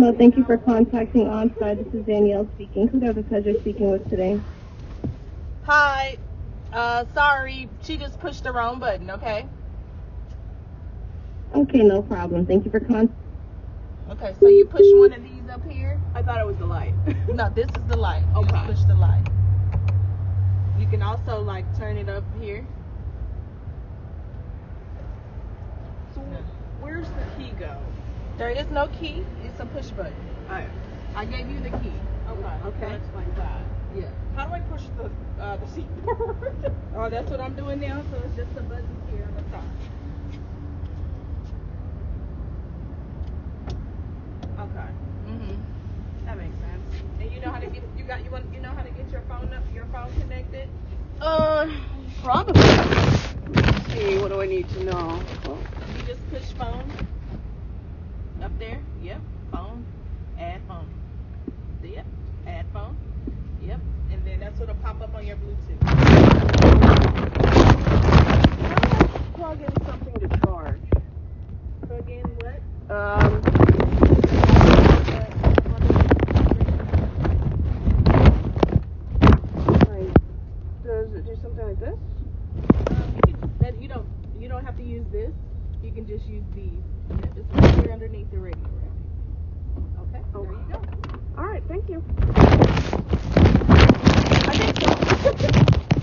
Hello, thank you for contacting OnSide. This is Danielle speaking. Who do I have the pleasure of speaking with today? Hi. Sorry, she just pushed the wrong button, okay? Okay, no problem. Thank you for Okay, so you push one of these up here? I thought it was the light. No, this is the light. You Okay. just push the light. You can also, like, turn it up here. So where's the key go? There is no key. It's a push button. Oh, I gave you the key. okay. That explains that. Yeah. How do I push the seat forward? Oh, that's what I'm doing now, so it's just the buttons here on the top. Okay, Mm-hmm. that makes sense. And you know how to get you know how to get your phone connected? Probably. Let's see, what do I need to know? You just push phone. Up there. Yep. Phone. Add phone. Yep. Add phone. Yep. And then that's what'll pop up on your Bluetooth. Plug in something to charge. Plug in what? Does it do something like this? You don't have to use this. You can just use these. Yep, it's right here underneath the radio rack. Okay. Oh. There you go. All right, thank you. I think so.